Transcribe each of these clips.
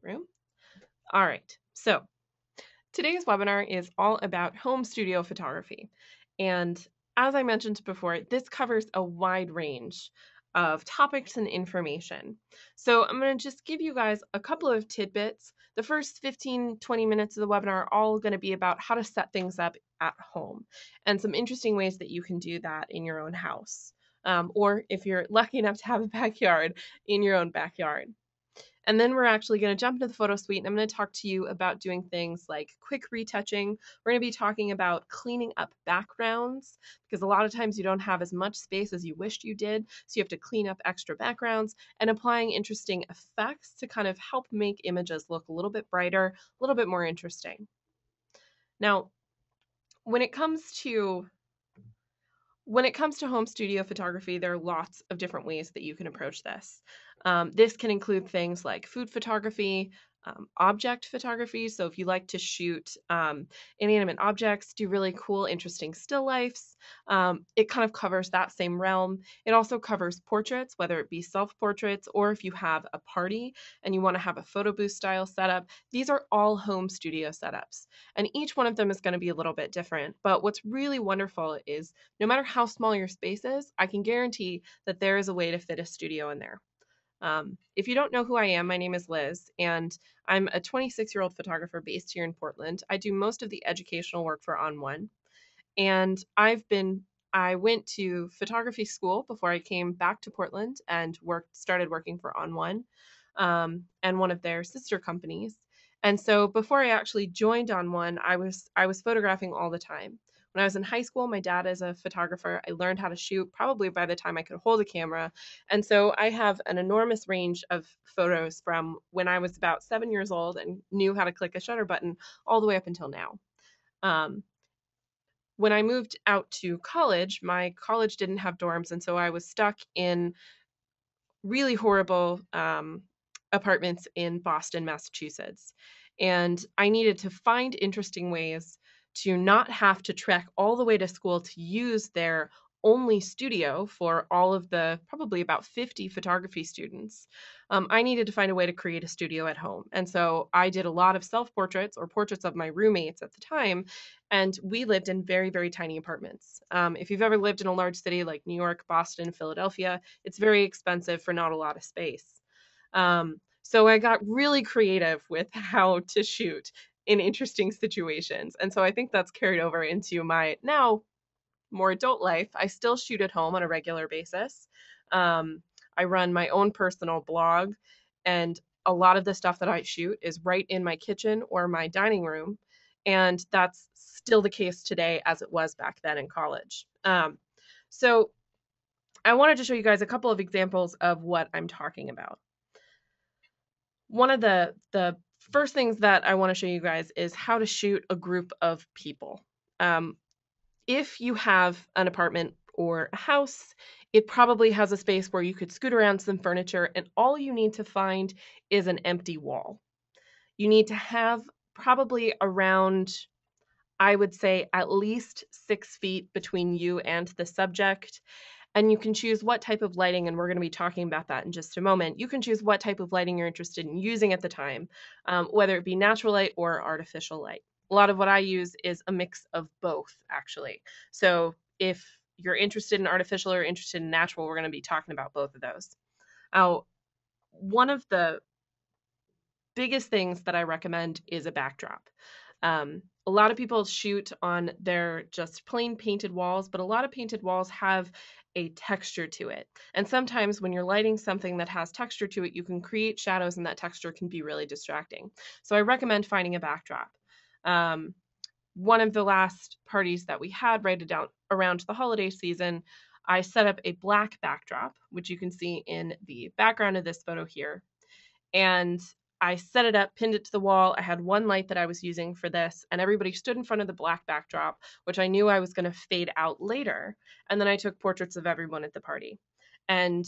right room. All right, so today's webinar is all about home studio photography. And as I mentioned before, this covers a wide range of topics and information. So I'm going to just give you guys a couple of tidbits. The first 15-20 minutes of the webinar are all going to be about how to set things up at home and some interesting ways that you can do that in your own house. Or if you're lucky enough to have a backyard, in your own backyard. And then we're actually going to jump into the photo suite, and I'm going to talk to you about doing things like quick retouching. We're going to be talking about cleaning up backgrounds, because a lot of times you don't have as much space as you wished you did, so you have to clean up extra backgrounds, and applying interesting effects to kind of help make images look a little bit brighter, a little bit more interesting. Now, when it comes to home studio photography, there are lots of different ways that you can approach this. This can include things like food photography, object photography. So if you like to shoot inanimate objects, do really cool, interesting still lifes, it kind of covers that same realm. It also covers portraits, whether it be self-portraits or if you have a party and you want to have a photo booth style setup. These are all home studio setups. And each one of them is going to be a little bit different. But what's really wonderful is no matter how small your space is, I can guarantee that there is a way to fit a studio in there. If you don't know who I am, my name is Liz, and I'm a 26-year-old photographer based here in Portland. I do most of the educational work for onOne, and I went to photography school before I came back to Portland and started working for onOne, and one of their sister companies. And so before I actually joined onOne, I was photographing all the time. When I was in high school, my dad is a photographer. I learned how to shoot probably by the time I could hold a camera. And so I have an enormous range of photos from when I was about 7 years old and knew how to click a shutter button all the way up until now. When I moved out to college, my college didn't have dorms, and so I was stuck in really horrible apartments in Boston, Massachusetts. And I needed to find interesting ways to not have to trek all the way to school to use their only studio for all of the probably about 50 photography students. I needed to find a way to create a studio at home. And so I did a lot of self-portraits or portraits of my roommates at the time. And we lived in very, very tiny apartments. If you've ever lived in a large city like New York, Boston, Philadelphia, it's very expensive for not a lot of space. So I got really creative with how to shoot in interesting situations. And so I think that's carried over into my now more adult life. I still shoot at home on a regular basis. I run my own personal blog, and a lot of the stuff that I shoot is right in my kitchen or my dining room. And that's still the case today as it was back then in college. So I wanted to show you guys a couple of examples of what I'm talking about. One of the first things that I want to show you guys is how to shoot a group of people. If you have an apartment or a house, it probably has a space where you could scoot around some furniture, and all you need to find is an empty wall. You need to have probably around, I would say, at least 6 feet between you and the subject. And you can choose what type of lighting, and we're going to be talking about that in just a moment. You can choose what type of lighting you're interested in using at the time, whether it be natural light or artificial light. A lot of what I use is a mix of both, actually. So if you're interested in artificial or interested in natural, we're going to be talking about both of those. Now, one of the biggest things that I recommend is a backdrop. A lot of people shoot on their just plain painted walls, but a lot of painted walls have a texture to it. And sometimes when you're lighting something that has texture to it, you can create shadows and that texture can be really distracting. So I recommend finding a backdrop. One of the last parties that we had right around the holiday season, I set up a black backdrop, which you can see in the background of this photo here. And I set it up, pinned it to the wall. I had one light that I was using for this, and everybody stood in front of the black backdrop, which I knew I was going to fade out later. And then I took portraits of everyone at the party. And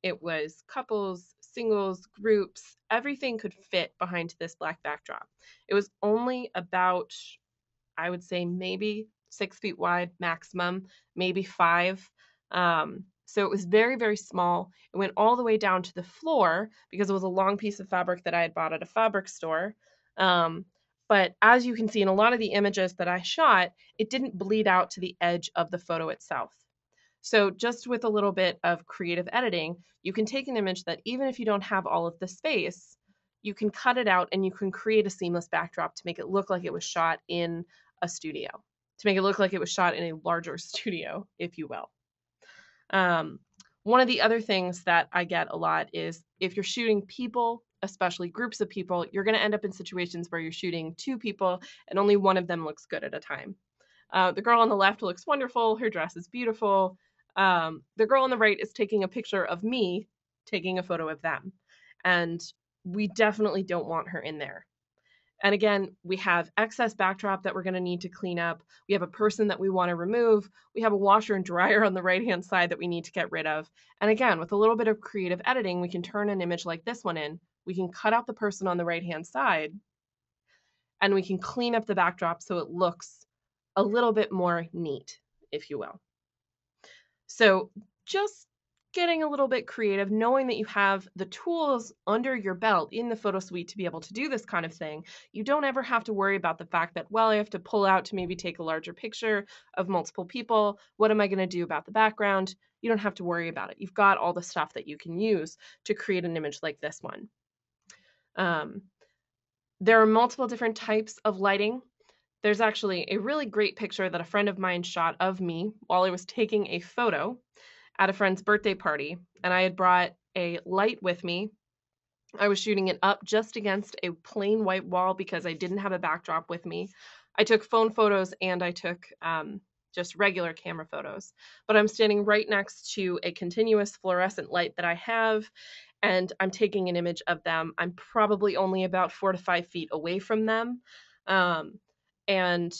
it was couples, singles, groups, everything could fit behind this black backdrop. It was only about, I would say, maybe 6 feet wide maximum, maybe 5. So it was very, very small. It went all the way down to the floor because it was a long piece of fabric that I had bought at a fabric store. Um, but as you can see in a lot of the images that I shot, it didn't bleed out to the edge of the photo itself. So just with a little bit of creative editing, you can take an image that even if you don't have all of the space, you can cut it out and you can create a seamless backdrop to make it look like it was shot in a studio, to make it look like it was shot in a larger studio, if you will. One of the other things that I get a lot is if you're shooting people, especially groups of people, you're going to end up in situations where you're shooting two people and only one of them looks good at a time. The girl on the left looks wonderful. Her dress is beautiful. The girl on the right is taking a picture of me taking a photo of them. And we definitely don't want her in there. And again, we have excess backdrop that we're going to need to clean up. We have a person that we want to remove. We have a washer and dryer on the right-hand side that we need to get rid of. And again, with a little bit of creative editing, we can turn an image like this one in. We can cut out the person on the right-hand side, and we can clean up the backdrop so it looks a little bit more neat, if you will. So just getting a little bit creative, knowing that you have the tools under your belt in the photo suite to be able to do this kind of thing. You don't ever have to worry about the fact that, well, I have to pull out to maybe take a larger picture of multiple people. What am I going to do about the background? You don't have to worry about it. You've got all the stuff that you can use to create an image like this one. There are multiple different types of lighting. There's actually a really great picture that a friend of mine shot of me while I was taking a photo at a friend's birthday party, and I had brought a light with me. I was shooting it up just against a plain white wall because I didn't have a backdrop with me. I took phone photos and I took just regular camera photos, but I'm standing right next to a continuous fluorescent light that I have, and I'm taking an image of them. I'm probably only about 4 to 5 feet away from them. And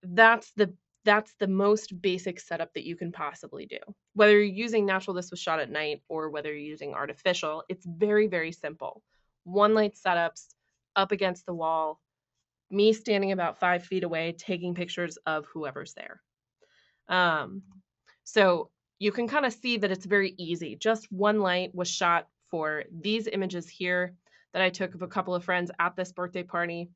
that's the most basic setup that you can possibly do. Whether you're using natural, this was shot at night, or whether you're using artificial, it's very, very simple. One light setups up against the wall, me standing about 5 feet away, taking pictures of whoever's there. So you can kind of see that it's very easy. Just one light was shot for these images here that I took of a couple of friends at this birthday party.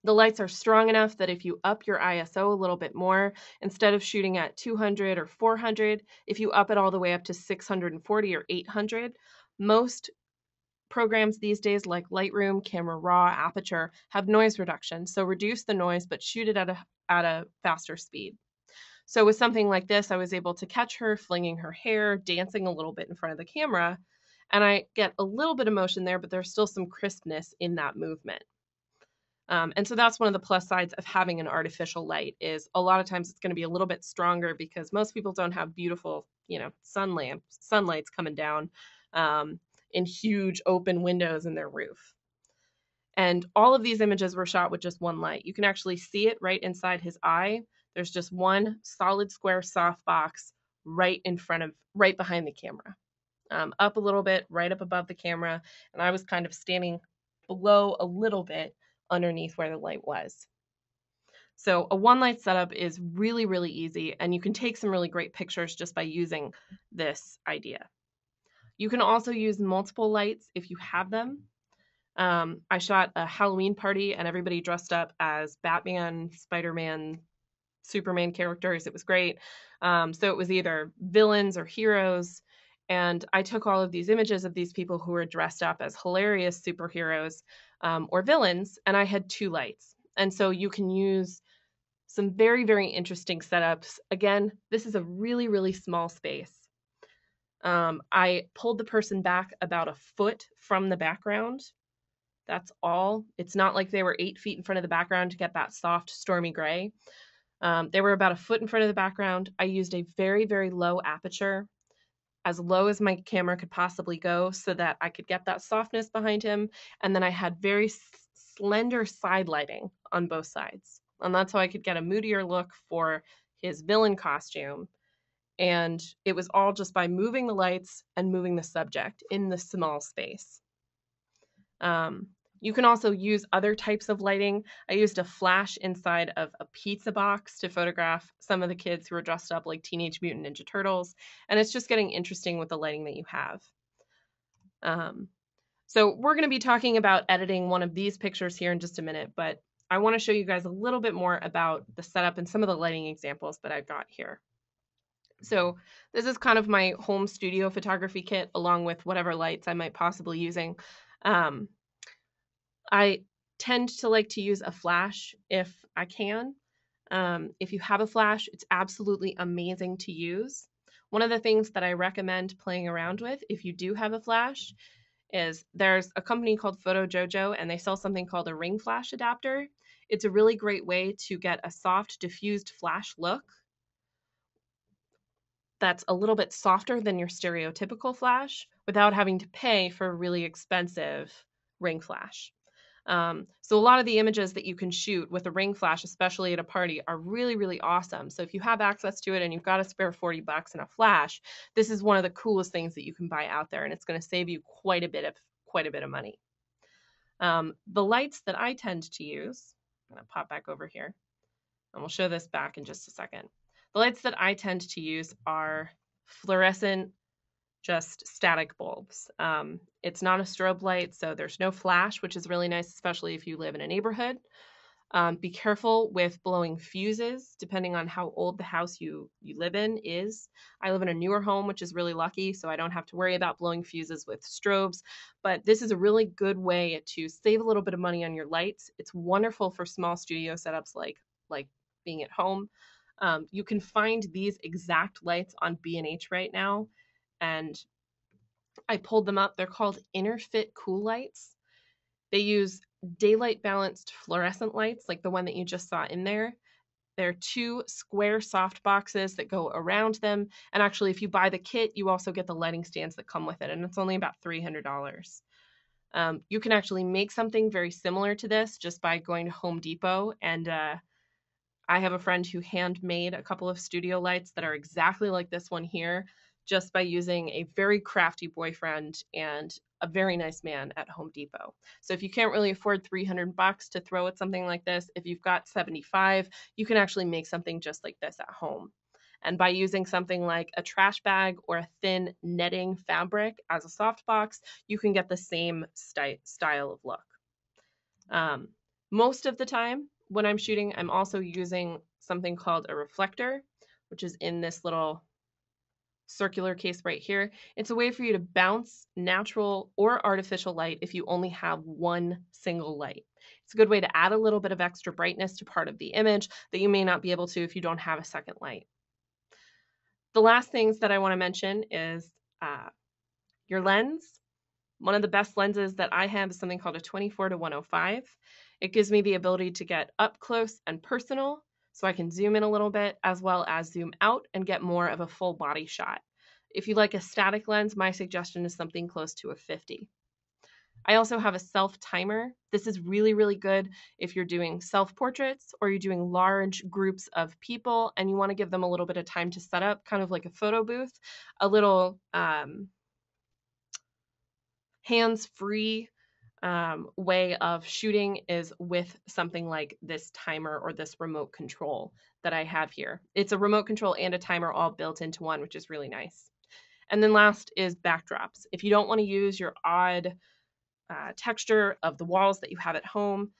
The lights are strong enough that if you up your ISO a little bit more, instead of shooting at 200 or 400, if you up it all the way up to 640 or 800, most programs these days like Lightroom, Camera Raw, Aperture have noise reduction. So reduce the noise, but shoot it at a faster speed. So with something like this, I was able to catch her flinging her hair, dancing a little bit in front of the camera, and I get a little bit of motion there, but there's still some crispness in that movement. And so that's one of the plus sides of having an artificial light is a lot of times it's going to be a little bit stronger because most people don't have beautiful, sunlights coming down in huge open windows in their roof. And all of these images were shot with just one light. You can actually see it right inside his eye. There's just one solid square soft box right behind the camera. Up a little bit, right up above the camera. And I was kind of standing below a little bit underneath where the light was. So a one light setup is really, really easy, and you can take some really great pictures just by using this idea. You can also use multiple lights if you have them. I shot a Halloween party and everybody dressed up as Batman, Spider-Man, Superman characters. It was great. So it was either villains or heroes. And I took all of these images of these people who were dressed up as hilarious superheroes or villains, and I had two lights. And so you can use some very, very interesting setups. Again, this is a really, really small space. I pulled the person back about a foot from the background. That's all. It's not like they were 8 feet in front of the background to get that soft, stormy gray. They were about a foot in front of the background. I used a very, very low aperture, as low as my camera could possibly go so that I could get that softness behind him. And then I had very slender side lighting on both sides. And that's how I could get a moodier look for his villain costume. And it was all just by moving the lights and moving the subject in the small space. You can also use other types of lighting. I used a flash inside of a pizza box to photograph some of the kids who were dressed up like Teenage Mutant Ninja Turtles, and it's just getting interesting with the lighting that you have. So we're going to be talking about editing one of these pictures here in just a minute, but I want to show you guys a little bit more about the setup and some of the lighting examples that I've got here. So this is kind of my home studio photography kit along with whatever lights I might possibly using. I tend to like to use a flash if I can. If you have a flash, it's absolutely amazing to use. One of the things that I recommend playing around with if you do have a flash is there's a company called Photo Jojo and they sell something called a ring flash adapter. It's a really great way to get a soft diffused flash look that's a little bit softer than your stereotypical flash without having to pay for a really expensive ring flash. So a lot of the images that you can shoot with a ring flash, especially at a party, are really, really awesome. So if you have access to it and you've got a spare 40 bucks and a flash, this is one of the coolest things that you can buy out there, and it's going to save you quite a bit of money. The lights that I tend to use, I'm going to pop back over here, and we'll show this back in just a second. The lights that I tend to use are fluorescent, just static bulbs. It's not a strobe light, so there's no flash, which is really nice, especially if you live in a neighborhood. Be careful with blowing fuses, depending on how old the house you live in is. I live in a newer home, which is really lucky, so I don't have to worry about blowing fuses with strobes. But this is a really good way to save a little bit of money on your lights. It's wonderful for small studio setups like being at home. You can find these exact lights on B&H right now, and I pulled them up. They're called Interfit Cool Lights. They use daylight balanced fluorescent lights like the one that you just saw in there. They're 2 square soft boxes that go around them. And actually, if you buy the kit, you also get the lighting stands that come with it. And it's only about $300. You can actually make something very similar to this just by going to Home Depot. And I have a friend who handmade a couple of studio lights that are exactly like this one here, just by using a very crafty boyfriend and a very nice man at Home Depot. So if you can't really afford 300 bucks to throw at something like this, if you've got 75, you can actually make something just like this at home. And by using something like a trash bag or a thin netting fabric as a softbox, you can get the same style of look. Most of the time when I'm shooting, I'm also using something called a reflector, which is in this little circular case right here. It's a way for you to bounce natural or artificial light if you only have one single light. It's a good way to add a little bit of extra brightness to part of the image that you may not be able to if you don't have a second light. The last things that I want to mention is your lens. One of the best lenses that I have is something called a 24-105. It gives me the ability to get up close and personal, so I can zoom in a little bit as well as zoom out and get more of a full body shot. If you like a static lens, my suggestion is something close to a 50. I also have a self timer. This is really, really good if you're doing self-portraits or you're doing large groups of people and you want to give them a little bit of time to set up, kind of like a photo booth. A little hands-free way of shooting is with something like this timer or this remote control that I have here. It's a remote control and a timer all built into one, which is really nice. And then last is backdrops. If you don't want to use your odd texture of the walls that you have at home,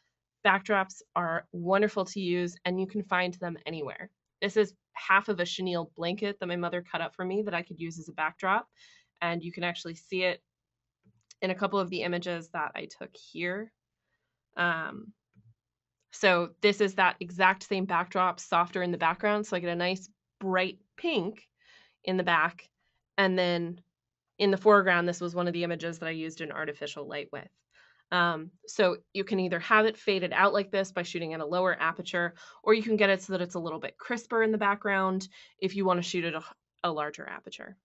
backdrops are wonderful to use and you can find them anywhere. This is half of a chenille blanket that my mother cut up for me that I could use as a backdrop, and you can actually see it in a couple of the images that I took here. So this is that exact same backdrop, softer in the background, so I get a nice bright pink in the back, and then in the foreground, this was one of the images that I used an artificial light with. So you can either have it faded out like this by shooting at a lower aperture, or you can get it so that it's a little bit crisper in the background if you want to shoot at a larger aperture.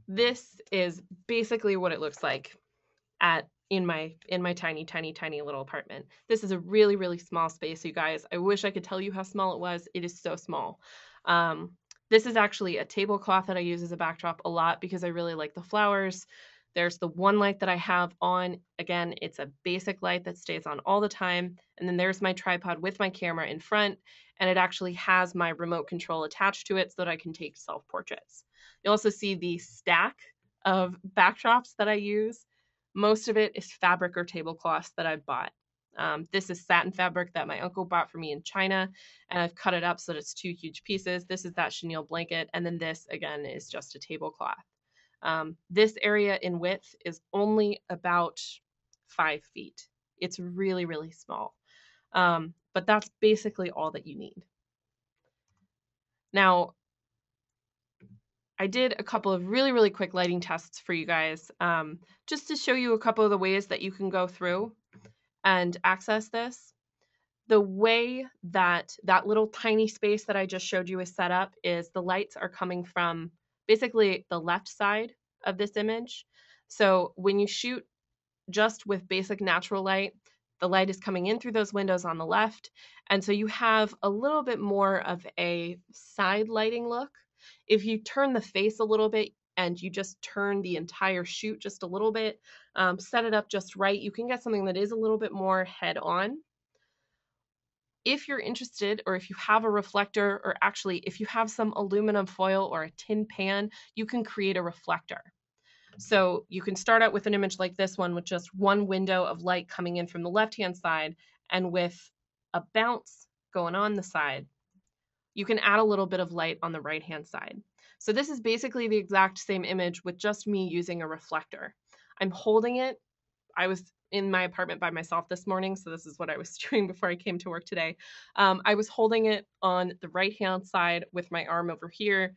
This is basically what it looks like in my tiny little apartment. This is a really, really small space, you guys. I wish I could tell you how small it was. It is so small. This is actually a tablecloth that I use as a backdrop a lot because I really like the flowers There's the one light that I have on. Again, it's a basic light that stays on all the time. And then there's my tripod with my camera in front, and it actually has my remote control attached to it so that I can take self-portraits. You'll also see the stack of backdrops that I use. Most of it is fabric or tablecloths that I've bought. This is satin fabric that my uncle bought for me in China, and I've cut it up so that it's 2 huge pieces. This is that chenille blanket, and then this, again, is just a tablecloth. This area in width is only about 5 feet. It's really, really small. But that's basically all that you need. Now, I did a couple of really, really quick lighting tests for you guys, just to show you a couple of the ways that you can go through and access this. The way that that little tiny space that I just showed you is set up is the lights are coming from basically the left side of this image. So when you shoot just with basic natural light, the light is coming in through those windows on the left. And so you have a little bit more of a side lighting look. If you turn the face a little bit and you just turn the entire shoot just a little bit, set it up just right, you can get something that is a little bit more head on. If you're interested, or if you have a reflector, or actually if you have some aluminum foil or a tin pan, you can create a reflector. So you can start out with an image like this one with just one window of light coming in from the left-hand side, and with a bounce going on the side, you can add a little bit of light on the right-hand side. So this is basically the exact same image with just me using a reflector. I'm holding it. I was in my apartment by myself this morning, so this is what I was doing before I came to work today. I was holding it on the right-hand side with my arm over here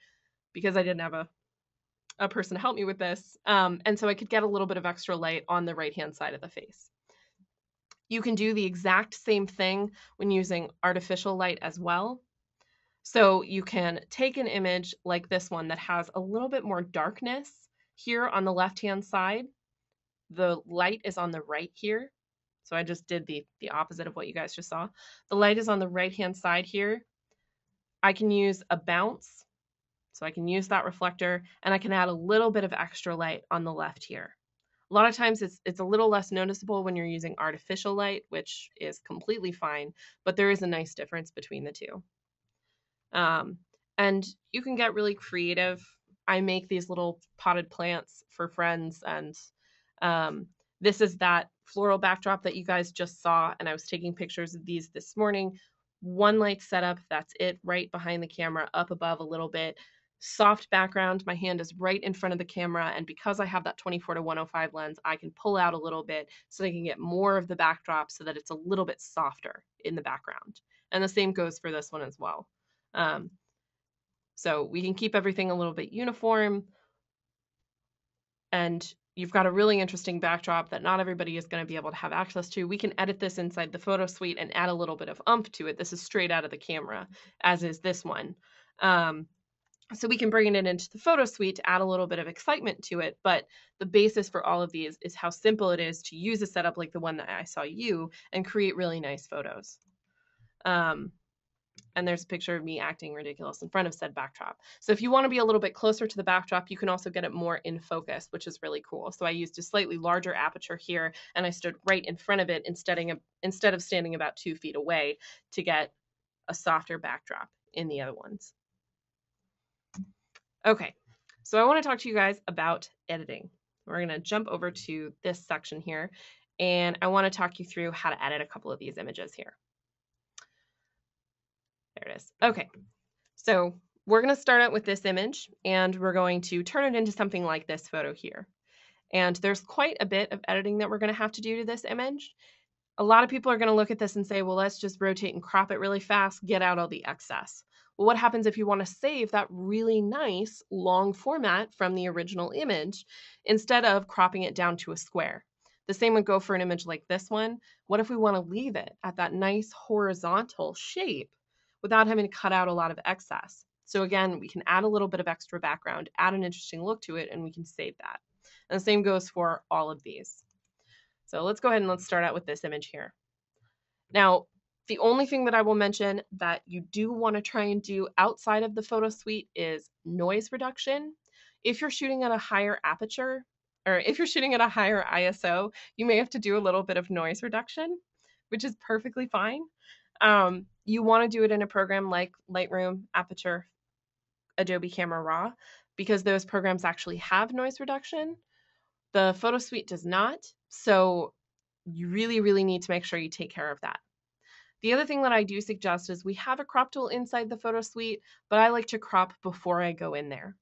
because I didn't have a person to help me with this. And so I could get a little bit of extra light on the right-hand side of the face. You can do the exact same thing when using artificial light as well. So you can take an image like this one that has a little bit more darkness here on the left-hand side. The light is on the right here. So I just did the opposite of what you guys just saw. The light is on the right-hand side here. I can use a bounce. So I can use that reflector, and I can add a little bit of extra light on the left here. A lot of times it's a little less noticeable when you're using artificial light, which is completely fine, but there is a nice difference between the two. And you can get really creative. I make these little potted plants for friends, and this is that floral backdrop that you guys just saw, and I was taking pictures of these this morning. One light setup, that's it, right behind the camera, up above a little bit. Soft background, my hand is right in front of the camera, and because I have that 24-105 lens, I can pull out a little bit so I can get more of the backdrop so that it's a little bit softer in the background. And the same goes for this one as well. So we can keep everything a little bit uniform, and you've got a really interesting backdrop that not everybody is going to be able to have access to. We can edit this inside the photo suite and add a little bit of oomph to it. This is straight out of the camera, as is this one. So we can bring it into the photo suite to add a little bit of excitement to it, but the basis for all of these is how simple it is to use a setup like the one that I saw you and create really nice photos. And there's a picture of me acting ridiculous in front of said backdrop. So if you want to be a little bit closer to the backdrop, you can also get it more in focus, which is really cool. So I used a slightly larger aperture here, and I stood right in front of it instead of standing about 2 feet away to get a softer backdrop in the other ones. Okay, so I want to talk to you guys about editing. We're going to jump over to this section here, and I want to talk you through how to edit a couple of these images here. There it is. Okay, so we're going to start out with this image, and we're going to turn it into something like this photo here. And there's quite a bit of editing that we're going to have to do to this image. A lot of people are going to look at this and say, well, let's just rotate and crop it really fast, get out all the excess. Well, what happens if you want to save that really nice long format from the original image instead of cropping it down to a square? The same would go for an image like this one. What if we want to leave it at that nice horizontal shape without having to cut out a lot of excess? So again, we can add a little bit of extra background, add an interesting look to it, and we can save that. And the same goes for all of these. So let's go ahead and let's start out with this image here. Now, the only thing that I will mention that you do want to try and do outside of the photo suite is noise reduction. If you're shooting at a higher aperture, or if you're shooting at a higher ISO, you may have to do a little bit of noise reduction, which is perfectly fine. You want to do it in a program like Lightroom, Aperture, Adobe Camera Raw, because those programs actually have noise reduction. The photo suite does not. So you really, really need to make sure you take care of that. The other thing that I do suggest is we have a crop tool inside the photo suite, but I like to crop before I go in there.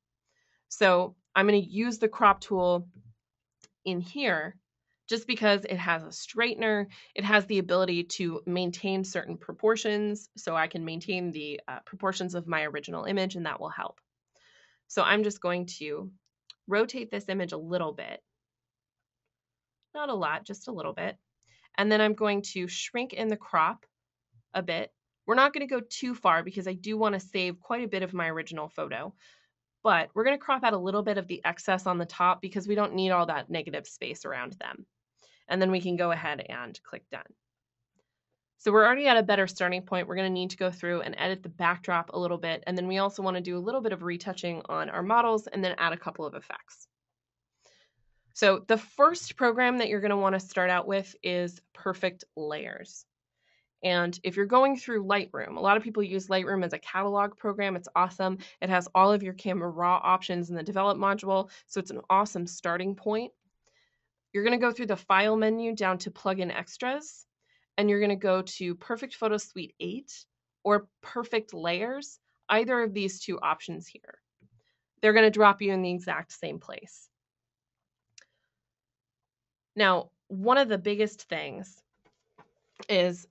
So I'm going to use the crop tool in here just because it has a straightener. It has the ability to maintain certain proportions, so I can maintain the proportions of my original image, and that will help. So I'm just going to rotate this image a little bit, not a lot, just a little bit. And then I'm going to shrink in the crop a bit. We're not going to go too far because I do want to save quite a bit of my original photo, but we're going to crop out a little bit of the excess on the top because we don't need all that negative space around them. And then we can go ahead and click done. So we're already at a better starting point. We're going to need to go through and edit the backdrop a little bit. And then we also want to do a little bit of retouching on our models and then add a couple of effects. So the first program that you're going to want to start out with is Perfect Layers. And if you're going through Lightroom, a lot of people use Lightroom as a catalog program. It's awesome. It has all of your Camera Raw options in the Develop module, so it's an awesome starting point. You're going to go through the File menu down to Plugin Extras, and you're going to go to Perfect Photo Suite 8 or Perfect Layers, either of these two options here. They're going to drop you in the exact same place. Now, one of the biggest things is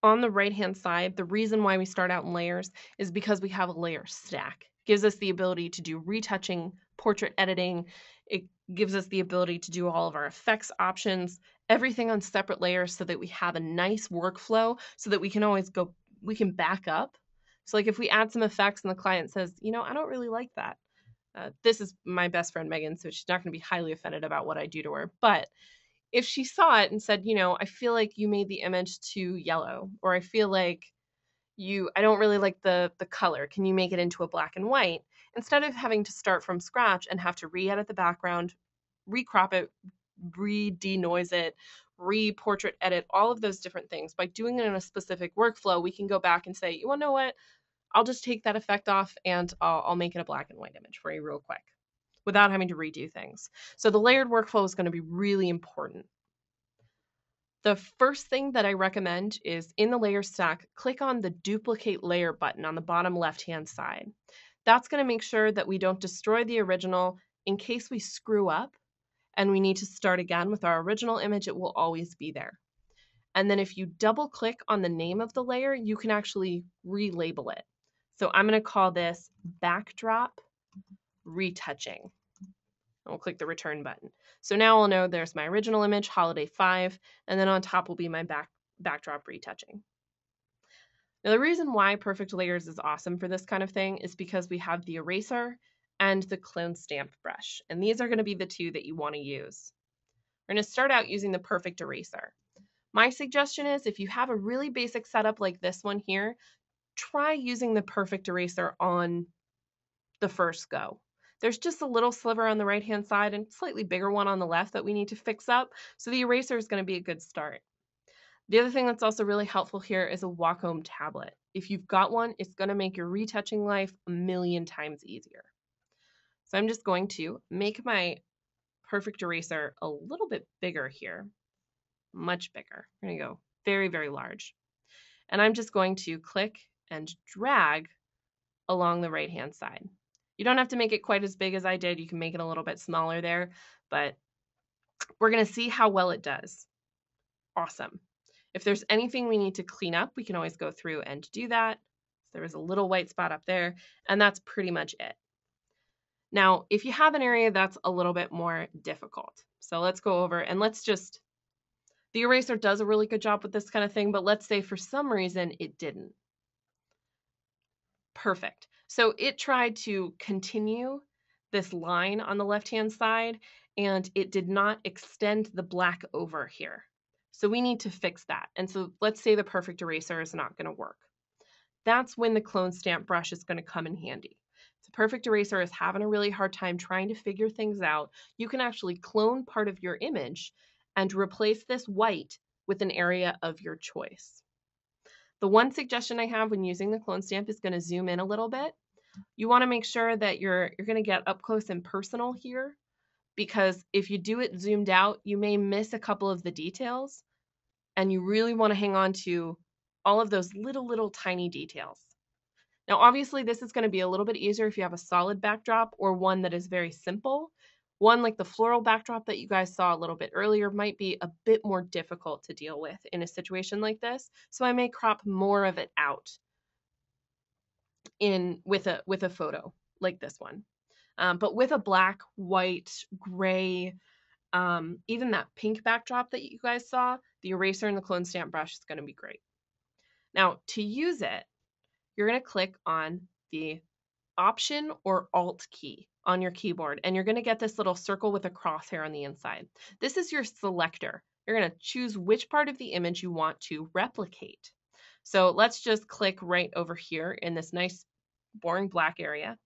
on the right-hand side, the reason why we start out in layers is because we have a layer stack. It gives us the ability to do retouching, portrait editing. It gives us the ability to do all of our effects options, everything on separate layers so that we have a nice workflow so that we can always go, we can back up. So like if we add some effects and the client says, you know, I don't really like that. This is my best friend, Megan, so she's not going to be highly offended about what I do to her. But if she saw it and said, you know, I feel like you made the image too yellow, or I feel like I don't really like the color. Can you make it into a black and white? Instead of having to start from scratch and have to re-edit the background, recrop it, re-denoise it, re-portrait edit, all of those different things. By doing it in a specific workflow, we can go back and say, you want to know what? I'll just take that effect off and I'll make it a black and white image for you real quick without having to redo things. So the layered workflow is going to be really important. The first thing that I recommend is in the layer stack, click on the duplicate layer button on the bottom left-hand side. That's going to make sure that we don't destroy the original. In case we screw up and we need to start again with our original image, it will always be there. And then if you double click on the name of the layer, you can actually relabel it. So I'm going to call this Backdrop Retouching. I'll click the return button. So now I'll know there's my original image, Holiday 5, and then on top will be my backdrop retouching. Now the reason why Perfect Layers is awesome for this kind of thing is because we have the eraser and the clone stamp brush, and these are going to be the two that you want to use. We're going to start out using the Perfect Eraser. My suggestion is if you have a really basic setup like this one here, try using the Perfect Eraser on the first go. There's just a little sliver on the right-hand side and slightly bigger one on the left that we need to fix up. So the eraser is going to be a good start. The other thing that's also really helpful here is a Wacom tablet. If you've got one, it's going to make your retouching life a million times easier. So I'm just going to make my Perfect Eraser a little bit bigger here, much bigger. We're going to go very, very large. And I'm just going to click and drag along the right-hand side. You don't have to make it quite as big as I did. You can make it a little bit smaller there, but we're going to see how well it does. Awesome. If there's anything we need to clean up, we can always go through and do that. There was a little white spot up there, and that's pretty much it. Now, if you have an area that's a little bit more difficult, so let's go over and the eraser does a really good job with this kind of thing, but let's say for some reason it didn't. Perfect. So it tried to continue this line on the left-hand side, and it did not extend the black over here. So we need to fix that. And so let's say the Perfect Eraser is not going to work. That's when the clone stamp brush is going to come in handy. If the perfect eraser is having a really hard time trying to figure things out, you can actually clone part of your image and replace this white with an area of your choice. The one suggestion I have when using the clone stamp is going to zoom in a little bit. You want to make sure that you're going to get up close and personal here, because if you do it zoomed out, you may miss a couple of the details, and you really want to hang on to all of those little tiny details. Now, obviously, this is going to be a little bit easier if you have a solid backdrop or one that is very simple. One like the floral backdrop that you guys saw a little bit earlier might be a bit more difficult to deal with in a situation like this, so I may crop more of it out in with a photo like this one. But with a black, white, gray, even that pink backdrop that you guys saw, the eraser and the clone stamp brush is going to be great. Now, to use it, you're going to click on the Option or Alt key on your keyboard, and you're going to get this little circle with a crosshair on the inside. This is your selector. You're going to choose which part of the image you want to replicate. So let's just click right over here in this nice boring black area.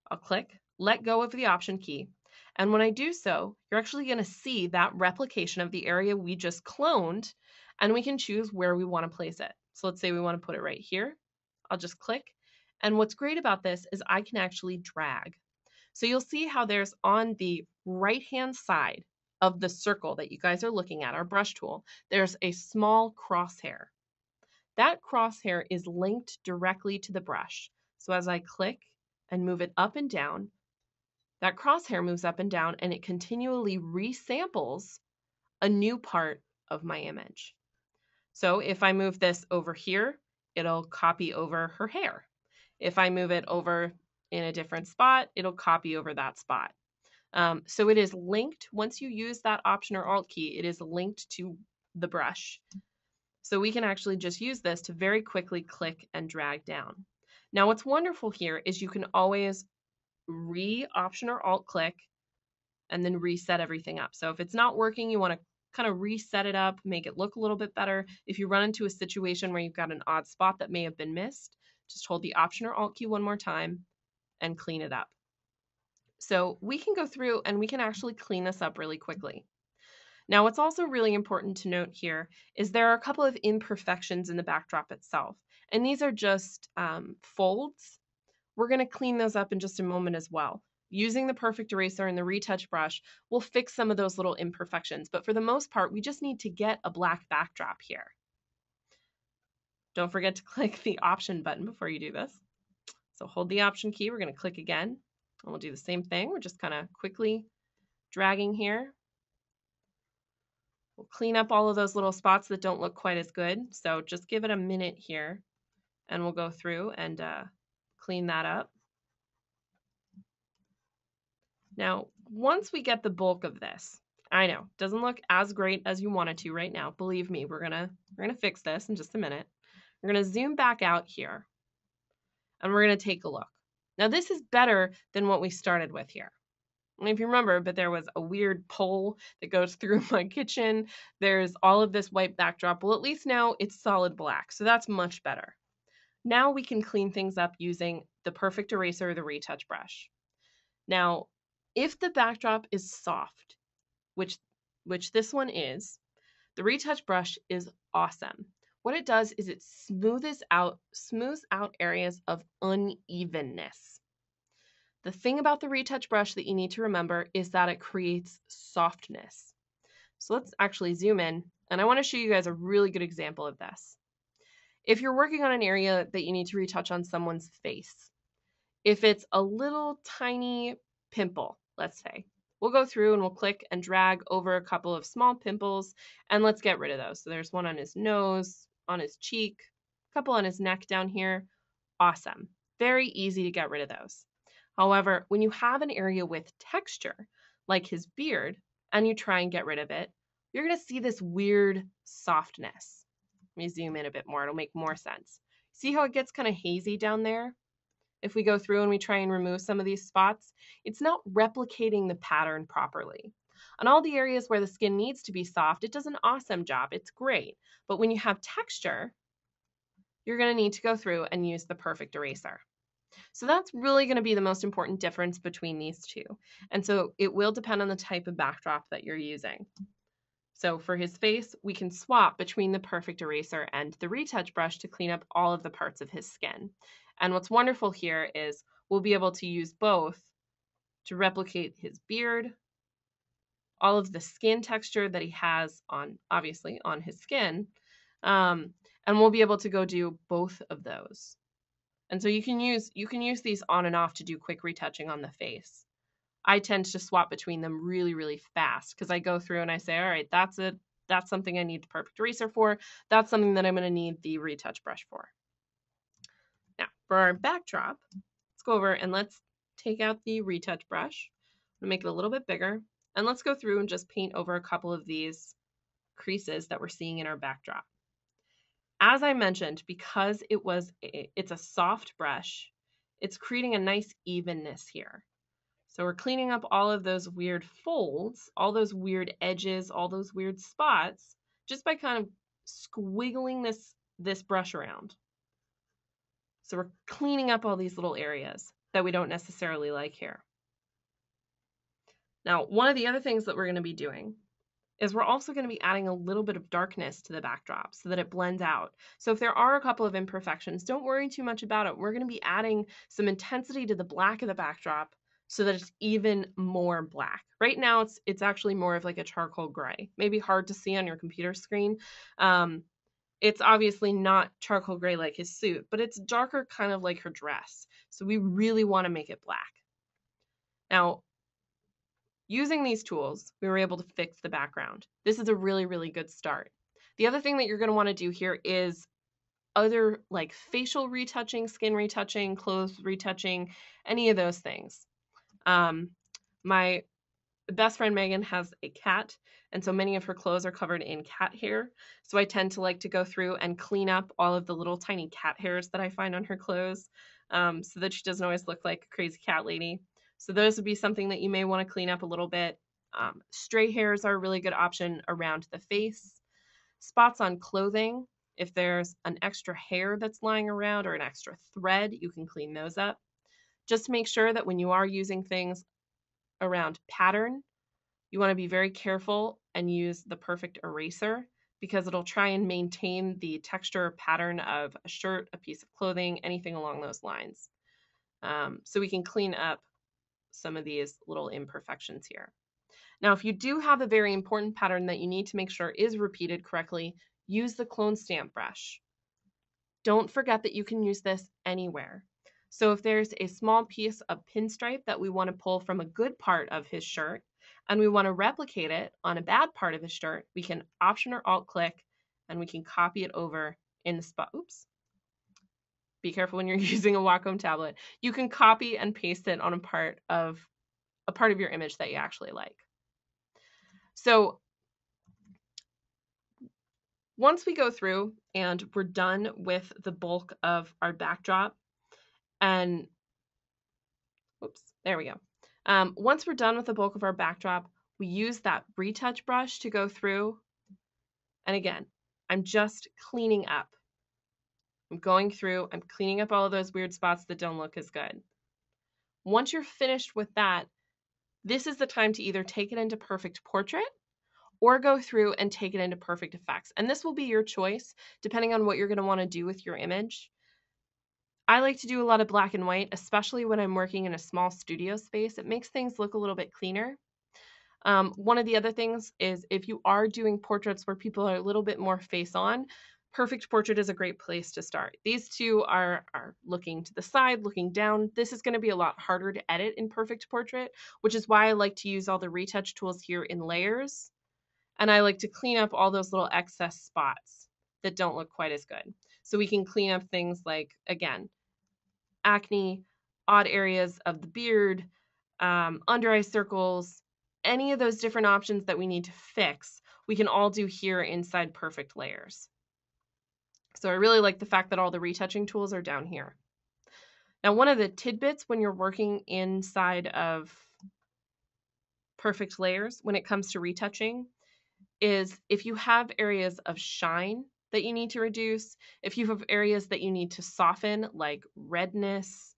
I'll click, let go of the Option key. And when I do so, you're actually going to see that replication of the area we just cloned, and we can choose where we want to place it. So let's say we want to put it right here. I'll just click. And what's great about this is I can actually drag. So you'll see how there's on the right-hand side of the circle that you guys are looking at, our brush tool, there's a small crosshair. That crosshair is linked directly to the brush. So as I click and move it up and down, that crosshair moves up and down, and it continually resamples a new part of my image. So if I move this over here, it'll copy over her hair. If I move it over in a different spot, it'll copy over that spot. So it is linked. Once you use that Option or Alt key, it is linked to the brush. So we can actually just use this to very quickly click and drag down. Now what's wonderful here is you can always Option or Alt click and then reset everything up. So if it's not working, you want to kind of reset it up, make it look a little bit better. If you run into a situation where you've got an odd spot that may have been missed, just hold the Option or Alt key one more time and clean it up. So we can go through and we can actually clean this up really quickly. Now, what's also really important to note here is there are a couple of imperfections in the backdrop itself, and these are just folds. We're going to clean those up in just a moment as well. Using the perfect eraser and the retouch brush, we'll fix some of those little imperfections, but for the most part, we just need to get a black backdrop here. Don't forget to click the Option button before you do this. So hold the Option key, we're going to click again, and we'll do the same thing. We're just kind of quickly dragging here. We'll clean up all of those little spots that don't look quite as good. So just give it a minute here, and we'll go through and clean that up. Now, once we get the bulk of this, I know, doesn't look as great as you want it to right now. Believe me, we're gonna fix this in just a minute. We're gonna zoom back out here, and we're gonna take a look. Now, this is better than what we started with here. And if you remember, but there was a weird pole that goes through my kitchen. There's all of this white backdrop. Well, at least now it's solid black, so that's much better. Now we can clean things up using the perfect eraser or the retouch brush. Now, if the backdrop is soft, which this one is, the retouch brush is awesome. What it does is it smooths out areas of unevenness. The thing about the retouch brush that you need to remember is that it creates softness. So let's actually zoom in, and I want to show you guys a really good example of this. If you're working on an area that you need to retouch on someone's face, if it's a little tiny pimple, let's say, we'll go through and we'll click and drag over a couple of small pimples, and let's get rid of those. So there's one on his nose, on his cheek, a couple on his neck down here. Awesome. Very easy to get rid of those. However, when you have an area with texture, like his beard, and you try and get rid of it, you're going to see this weird softness. Let me zoom in a bit more. It'll make more sense. See how it gets kind of hazy down there? If we go through and we try and remove some of these spots, it's not replicating the pattern properly. On all the areas where the skin needs to be soft, it does an awesome job. It's great. But when you have texture, you're going to need to go through and use the perfect eraser. So that's really going to be the most important difference between these two. And so it will depend on the type of backdrop that you're using. So for his face, we can swap between the perfect eraser and the retouch brush to clean up all of the parts of his skin. And what's wonderful here is we'll be able to use both to replicate his beard, all of the skin texture that he has on, obviously, on his skin. And we'll be able to go do both of those. And so you can use these on and off to do quick retouching on the face. I tend to swap between them really, really fast because I go through and I say, all right, that's it. That's something I need the perfect eraser for. That's something that I'm going to need the retouch brush for. Now, for our backdrop, let's go over and let's take out the retouch brush. I'm going to make it a little bit bigger. And let's go through and just paint over a couple of these creases that we're seeing in our backdrop. As I mentioned, because it's a soft brush, it's creating a nice evenness here. So we're cleaning up all of those weird folds, all those weird edges, all those weird spots, just by kind of squiggling this brush around. So we're cleaning up all these little areas that we don't necessarily like here. Now, one of the other things that we're going to be doing is we're also going to be adding a little bit of darkness to the backdrop so that it blends out. So if there are a couple of imperfections, don't worry too much about it. We're going to be adding some intensity to the black of the backdrop so that it's even more black. Right now, it's actually more of like a charcoal gray. Maybe hard to see on your computer screen. It's obviously not charcoal gray like his suit, but it's darker kind of like her dress. So we really want to make it black. Now, using these tools, we were able to fix the background. This is a really, really good start. The other thing that you're going to want to do here is other like facial retouching, skin retouching, clothes retouching, any of those things. My best friend Megan has a cat, and so many of her clothes are covered in cat hair. So I tend to like to go through and clean up all of the little tiny cat hairs that I find on her clothes, so that she doesn't always look like a crazy cat lady. So those would be something that you may want to clean up a little bit. Stray hairs are a really good option around the face. Spots on clothing, if there's an extra hair that's lying around or an extra thread, you can clean those up. Just make sure that when you are using things around pattern, you want to be very careful and use the perfect eraser because it'll try and maintain the texture or pattern of a shirt, a piece of clothing, anything along those lines. So we can clean up some of these little imperfections here. Now, if you do have a very important pattern that you need to make sure is repeated correctly, use the clone stamp brush. Don't forget that you can use this anywhere. So if there's a small piece of pinstripe that we want to pull from a good part of his shirt and we want to replicate it on a bad part of his shirt, we can Option or Alt click and we can copy it over in the spot. Oops. Be careful when you're using a Wacom tablet. You can copy and paste it on a part of your image that you actually like. So once we go through and we're done with the bulk of our backdrop, and oops, there we go. Once we're done with the bulk of our backdrop, we use that retouch brush to go through. And again, I'm just cleaning up. I'm going through, I'm cleaning up all of those weird spots that don't look as good. Once you're finished with that, this is the time to either take it into Perfect Portrait or go through and take it into Perfect Effects. And this will be your choice depending on what you're going to want to do with your image. I like to do a lot of black and white, especially when I'm working in a small studio space. It makes things look a little bit cleaner. One of the other things is if you are doing portraits where people are a little bit more face on, Perfect Portrait is a great place to start. These two are looking to the side, looking down. This is going to be a lot harder to edit in Perfect Portrait, which is why I like to use all the retouch tools here in layers. And I like to clean up all those little excess spots that don't look quite as good. So we can clean up things like, again, acne, odd areas of the beard, under eye circles, any of those different options that we need to fix, we can all do here inside Perfect Layers. So I really like the fact that all the retouching tools are down here. Now, one of the tidbits when you're working inside of Perfect Layers when it comes to retouching is if you have areas of shine that you need to reduce, if you have areas that you need to soften, like redness,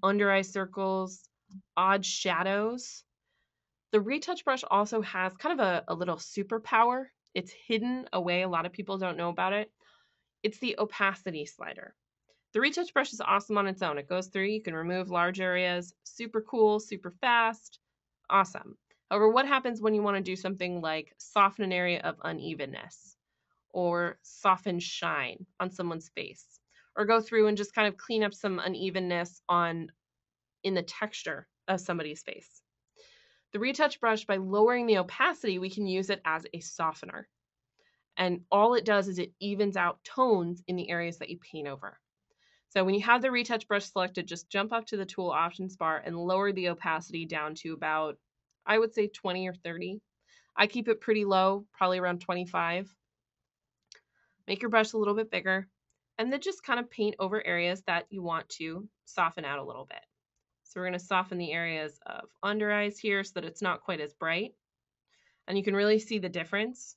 under eye circles, odd shadows. The retouch brush also has kind of a little superpower. It's hidden away. A lot of people don't know about it. It's the opacity slider. The retouch brush is awesome on its own. It goes through, you can remove large areas, super cool, super fast, awesome. However, what happens when you want to do something like soften an area of unevenness or soften shine on someone's face, or go through and just kind of clean up some unevenness in the texture of somebody's face? The retouch brush, by lowering the opacity, we can use it as a softener. And all it does is it evens out tones in the areas that you paint over. So when you have the retouch brush selected, just jump up to the tool options bar and lower the opacity down to about, I would say 20 or 30. I keep it pretty low, probably around 25. Make your brush a little bit bigger, and then just kind of paint over areas that you want to soften out a little bit. So we're going to soften the areas of under eyes here so that it's not quite as bright. And you can really see the difference.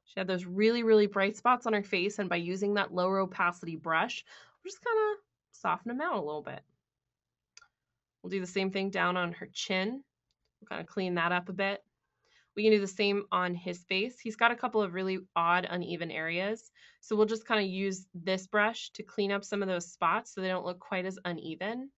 She had those really, really bright spots on her face, and by using that lower opacity brush, we're just kind of soften them out a little bit. We'll do the same thing down on her chin. We'll kind of clean that up a bit. We can do the same on his face. He's got a couple of really odd, uneven areas. So we'll just kind of use this brush to clean up some of those spots so they don't look quite as uneven.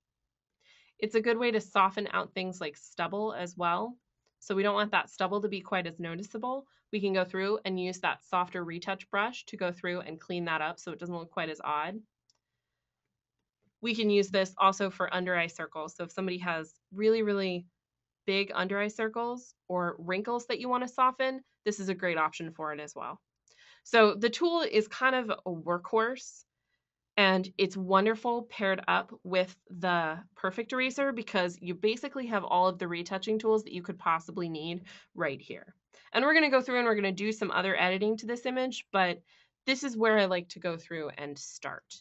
It's a good way to soften out things like stubble as well. So we don't want that stubble to be quite as noticeable. We can go through and use that softer retouch brush to go through and clean that up so it doesn't look quite as odd. We can use this also for under eye circles. So if somebody has really, really big under eye circles or wrinkles that you want to soften, this is a great option for it as well. So the tool is kind of a workhorse, and it's wonderful paired up with the Perfect Eraser because you basically have all of the retouching tools that you could possibly need right here. And we're going to go through and we're going to do some other editing to this image, but this is where I like to go through and start.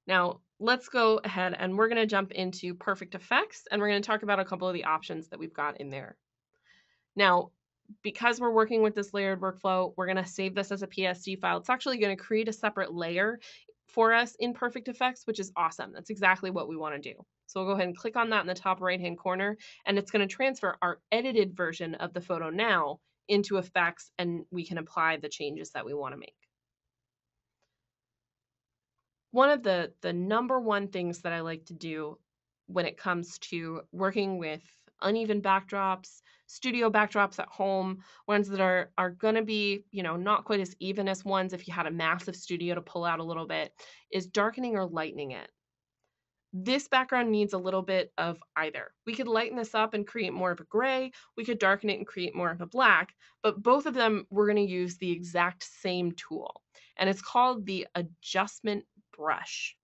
Now, let's go ahead and we're going to jump into Perfect Effects, and we're going to talk about a couple of the options that we've got in there. Now, because we're working with this layered workflow, we're going to save this as a PSD file. It's actually going to create a separate layer for us in Perfect Effects, which is awesome. That's exactly what we want to do. So we'll go ahead and click on that in the top right-hand corner, and it's going to transfer our edited version of the photo now into Effects, and we can apply the changes that we want to make. One of the number one things that I like to do when it comes to working with uneven backdrops, studio backdrops at home, ones that are going to be, not quite as even as ones if you had a massive studio to pull out a little bit, is darkening or lightening it. This background needs a little bit of either. We could lighten this up and create more of a gray. We could darken it and create more of a black, but both of them, we're going to use the exact same tool, and it's called the adjustment brush.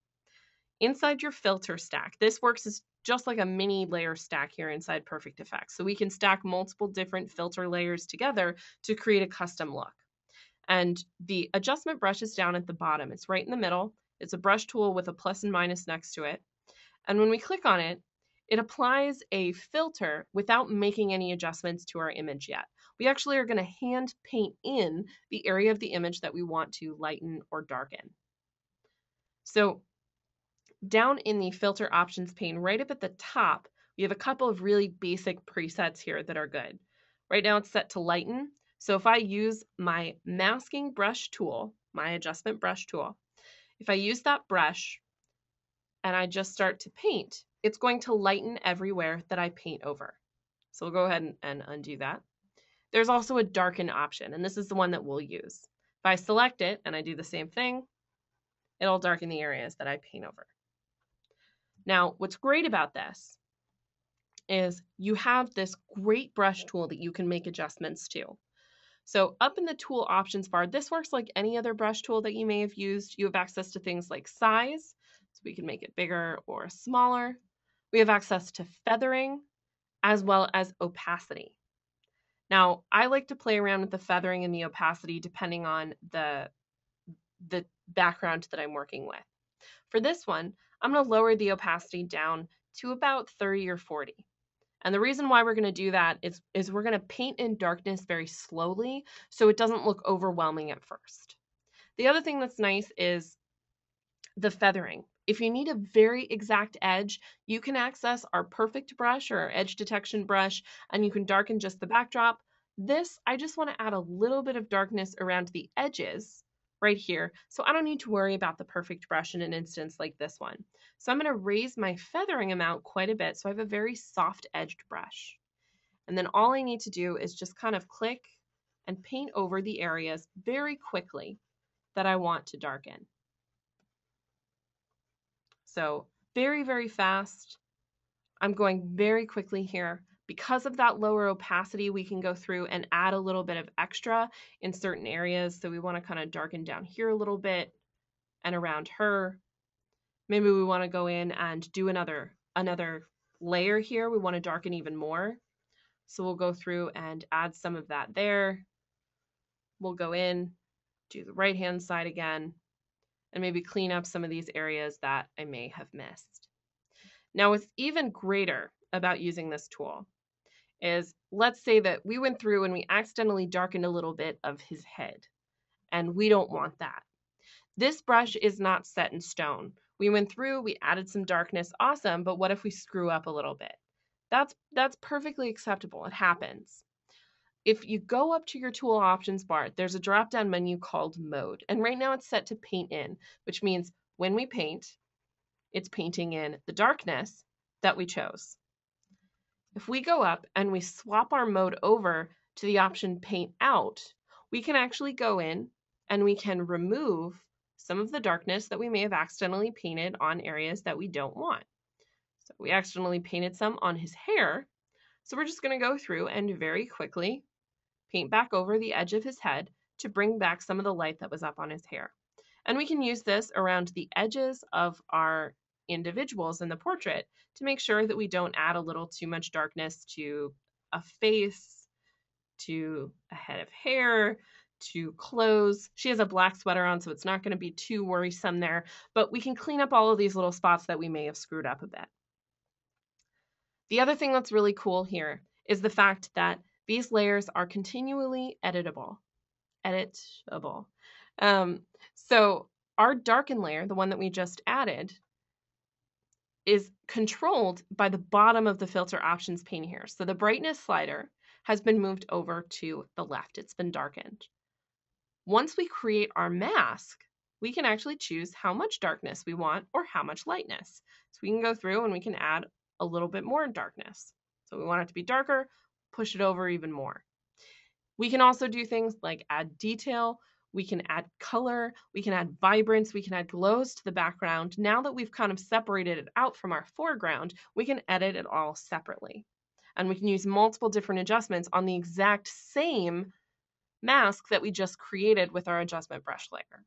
Inside your filter stack, this works as just like a mini layer stack here inside Perfect Effects. So we can stack multiple different filter layers together to create a custom look. And the adjustment brush is down at the bottom. It's right in the middle. It's a brush tool with a plus and minus next to it. And when we click on it, it applies a filter without making any adjustments to our image yet. We actually are going to hand paint in the area of the image that we want to lighten or darken. So down in the filter options pane, right up at the top, we have a couple of really basic presets here that are good. Right now it's set to lighten. So if I use my masking brush tool, my adjustment brush tool, if I use that brush and I just start to paint, it's going to lighten everywhere that I paint over. So we'll go ahead and undo that. There's also a darken option, and this is the one that we'll use. If I select it and I do the same thing, it'll darken the areas that I paint over. Now, what's great about this is you have this great brush tool that you can make adjustments to. So up in the tool options bar, this works like any other brush tool that you may have used. You have access to things like size, so we can make it bigger or smaller. We have access to feathering as well as opacity. Now, I like to play around with the feathering and the opacity depending on the background that I'm working with. For this one, I'm going to lower the opacity down to about 30 or 40. And the reason why we're going to do that is we're going to paint in darkness very slowly so it doesn't look overwhelming at first. The other thing that's nice is the feathering. If you need a very exact edge, you can access our perfect brush or our edge detection brush, and you can darken just the backdrop. This, I just want to add a little bit of darkness around the edges right here, so I don't need to worry about the perfect brush in an instance like this one. So I'm going to raise my feathering amount quite a bit so I have a very soft edged brush. And then all I need to do is just kind of click and paint over the areas very quickly that I want to darken. So very, very fast. I'm going very quickly here. Because of that lower opacity, we can go through and add a little bit of extra in certain areas. So we want to kind of darken down here a little bit and around her. Maybe we want to go in and do another layer here. We want to darken even more. So we'll go through and add some of that there. We'll go in, do the right-hand side again, and maybe clean up some of these areas that I may have missed. Now, what's even greater about using this tool is, let's say that we went through and we accidentally darkened a little bit of his head, and we don't want that. This brush is not set in stone. We went through, we added some darkness, awesome, but what if we screw up a little bit? That's perfectly acceptable. It happens. If you go up to your tool options bar, there's a drop-down menu called Mode, and right now it's set to Paint In, which means when we paint, it's painting in the darkness that we chose. If we go up and we swap our mode over to the option Paint Out, we can actually go in and we can remove some of the darkness that we may have accidentally painted on areas that we don't want. So we accidentally painted some on his hair, so we're just going to go through and very quickly paint back over the edge of his head to bring back some of the light that was up on his hair. And we can use this around the edges of our individuals in the portrait to make sure that we don't add a little too much darkness to a face, to a head of hair, to clothes. She has a black sweater on, so it's not going to be too worrisome there, but we can clean up all of these little spots that we may have screwed up a bit. The other thing that's really cool here is the fact that these layers are continually editable. So our darken layer, the one that we just added, is controlled by the bottom of the filter options pane here. So the brightness slider has been moved over to the left. It's been darkened. Once we create our mask, we can actually choose how much darkness we want or how much lightness. So we can go through and we can add a little bit more darkness. So we want it to be darker, push it over even more. We can also do things like add detail, we can add color, we can add vibrance, we can add glows to the background. Now that we've kind of separated it out from our foreground, we can edit it all separately. And we can use multiple different adjustments on the exact same mask that we just created with our adjustment brush layer.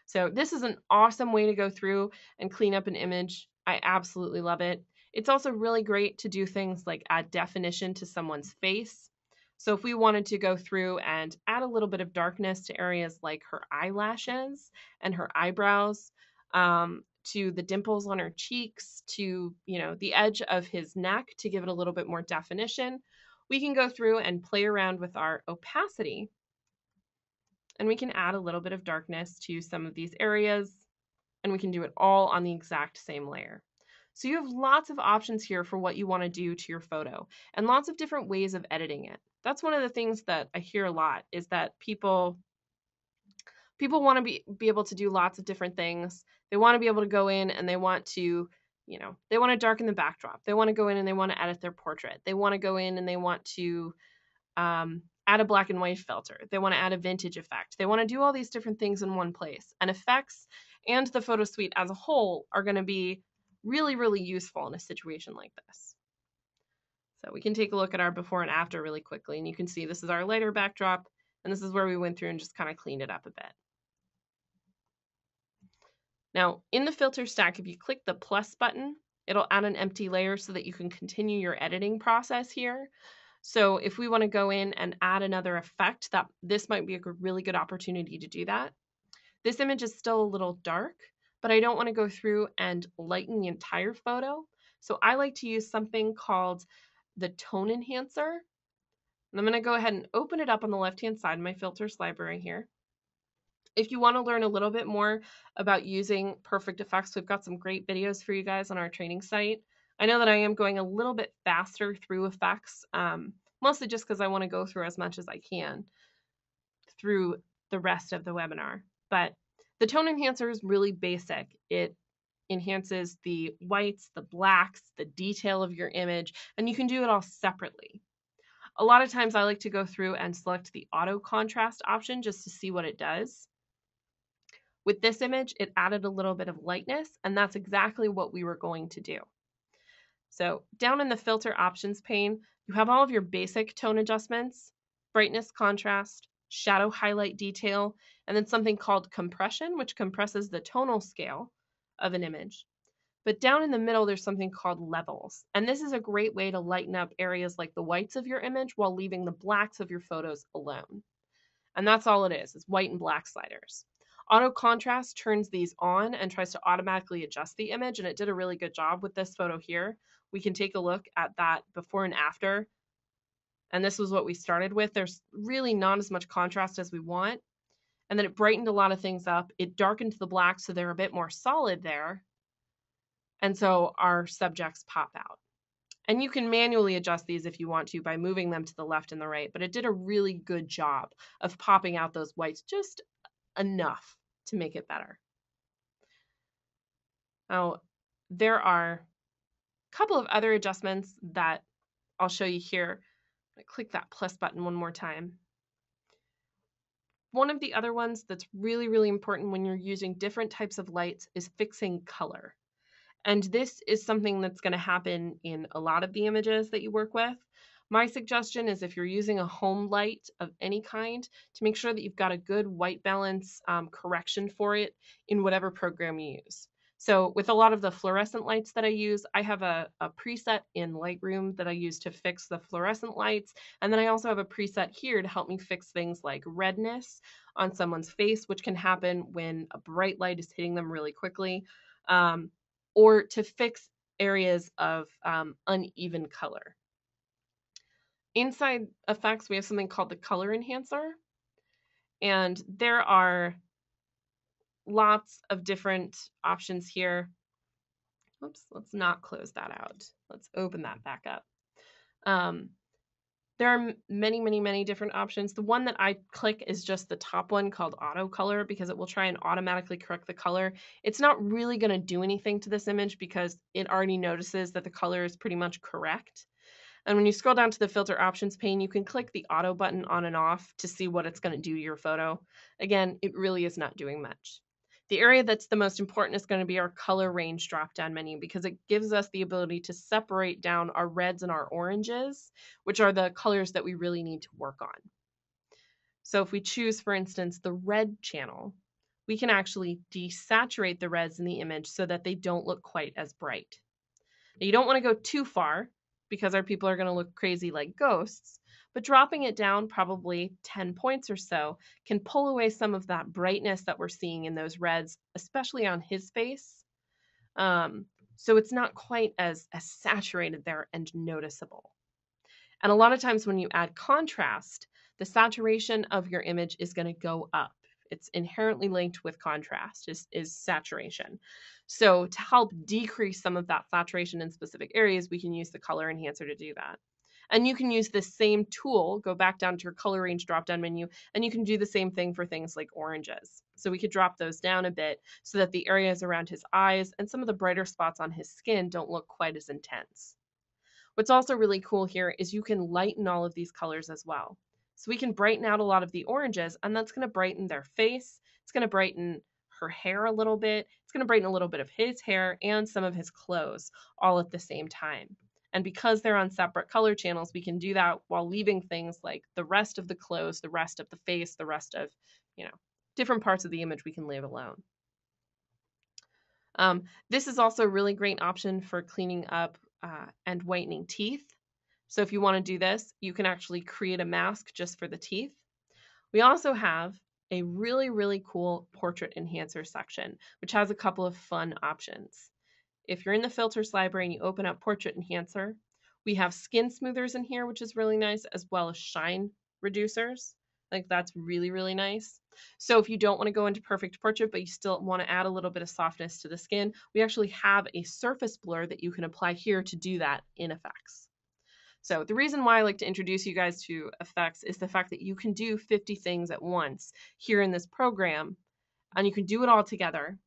So this is an awesome way to go through and clean up an image. I absolutely love it. It's also really great to do things like add definition to someone's face. So if we wanted to go through and add a little bit of darkness to areas like her eyelashes and her eyebrows, to the dimples on her cheeks, to the edge of his neck to give it a little bit more definition, we can go through and play around with our opacity, and we can add a little bit of darkness to some of these areas, and we can do it all on the exact same layer. So you have lots of options here for what you want to do to your photo and lots of different ways of editing it. That's one of the things that I hear a lot, is that people want to be able to do lots of different things. They want to be able to go in and they want to, they want to darken the backdrop. They want to go in and they want to edit their portrait. They want to go in and they want to add a black and white filter. They want to add a vintage effect. They want to do all these different things in one place. And effects and the photo suite as a whole are going to be really, really useful in a situation like this. So we can take a look at our before and after really quickly, and you can see this is our lighter backdrop, and this is where we went through and just kind of cleaned it up a bit. Now, in the filter stack, if you click the plus button, it'll add an empty layer so that you can continue your editing process here. So if we want to go in and add another effect, this might be a really good opportunity to do that. This image is still a little dark, but I don't want to go through and lighten the entire photo. So I like to use something called the tone enhancer. And I'm going to go ahead and open it up on the left-hand side of my filters library here. If you want to learn a little bit more about using perfect effects, we've got some great videos for you guys on our training site. I know that I am going a little bit faster through effects, mostly just because I want to go through as much as I can through the rest of the webinar. But the tone enhancer is really basic. It enhances the whites, the blacks, the detail of your image, and you can do it all separately. A lot of times I like to go through and select the auto contrast option just to see what it does. With this image, it added a little bit of lightness, and that's exactly what we were going to do. So down in the filter options pane, you have all of your basic tone adjustments, brightness, contrast, shadow, highlight, detail, and then something called compression, which compresses the tonal scale of an image. But down in the middle, there's something called levels. And this is a great way to lighten up areas like the whites of your image while leaving the blacks of your photos alone. And that's all it is white and black sliders. Auto contrast turns these on and tries to automatically adjust the image, and it did a really good job with this photo here. We can take a look at that before and after. And this was what we started with. There's really not as much contrast as we want. And then it brightened a lot of things up. It darkened the black so they're a bit more solid there. And so our subjects pop out. And you can manually adjust these if you want to by moving them to the left and the right, but it did a really good job of popping out those whites just enough to make it better. Now, there are a couple of other adjustments that I'll show you here. I click that plus button one more time. One of the other ones that's really, really important when you're using different types of lights is fixing color. And this is something that's going to happen in a lot of the images that you work with. My suggestion is if you're using a home light of any kind, to make sure that you've got a good white balance correction for it in whatever program you use. So with a lot of the fluorescent lights that I use, I have a preset in Lightroom that I use to fix the fluorescent lights. And then I also have a preset here to help me fix things like redness on someone's face, which can happen when a bright light is hitting them really quickly. Or to fix areas of uneven color. Inside effects, we have something called the color enhancer. And there are lots of different options here. Oops, let's not close that out. Let's open that back up. There are many, many, many different options. The one that I click is just the top one called auto color because it will try and automatically correct the color. It's not really going to do anything to this image because it already notices that the color is pretty much correct. And when you scroll down to the filter options pane, you can click the auto button on and off to see what it's going to do to your photo. Again, it really is not doing much. The area that's the most important is going to be our color range drop-down menu because it gives us the ability to separate down our reds and our oranges, which are the colors that we really need to work on. So if we choose, for instance, the red channel, we can actually desaturate the reds in the image so that they don't look quite as bright. Now, you don't want to go too far because our people are going to look crazy like ghosts, but dropping it down probably 10 points or so can pull away some of that brightness that we're seeing in those reds, especially on his face. So it's not quite as saturated there and noticeable. And a lot of times when you add contrast, the saturation of your image is going to go up. It's inherently linked with contrast, is saturation. So to help decrease some of that saturation in specific areas, we can use the color enhancer to do that. And you can use the same tool, go back down to your color range drop-down menu, and you can do the same thing for things like oranges. So we could drop those down a bit so that the areas around his eyes and some of the brighter spots on his skin don't look quite as intense. What's also really cool here is you can lighten all of these colors as well. So we can brighten out a lot of the oranges, and that's going to brighten their face. It's going to brighten her hair a little bit. It's going to brighten a little bit of his hair and some of his clothes all at the same time. And because they're on separate color channels, we can do that while leaving things like the rest of the clothes, the rest of the face, the rest of, different parts of the image we can leave alone. This is also a really great option for cleaning up and whitening teeth. So if you want to do this, you can actually create a mask just for the teeth. We also have a really, really cool portrait enhancer section, which has a couple of fun options. If you're in the filters library and you open up portrait enhancer, we have skin smoothers in here, which is really nice, as well as shine reducers. Like that's really, really nice. So if you don't want to go into perfect portrait, but you still want to add a little bit of softness to the skin, we actually have a surface blur that you can apply here to do that in effects. So the reason why I like to introduce you guys to effects is the fact that you can do 50 things at once here in this program, and you can do it all together.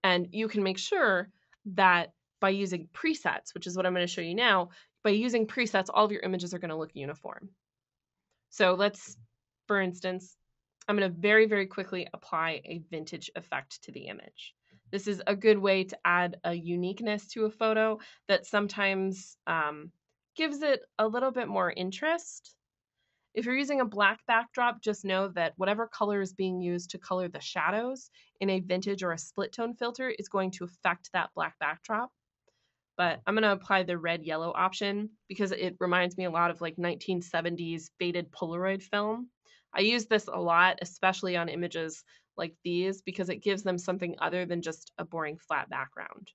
And you can make sure that by using presets, which is what I'm going to show you now, by using presets, all of your images are going to look uniform. So let's, for instance, I'm going to very, very quickly apply a vintage effect to the image. This is a good way to add a uniqueness to a photo that sometimes gives it a little bit more interest. If you're using a black backdrop, just know that whatever color is being used to color the shadows in a vintage or a split tone filter is going to affect that black backdrop. But I'm going to apply the red yellow option because it reminds me a lot of like 1970s faded Polaroid film. I use this a lot, especially on images like these, because it gives them something other than just a boring flat background.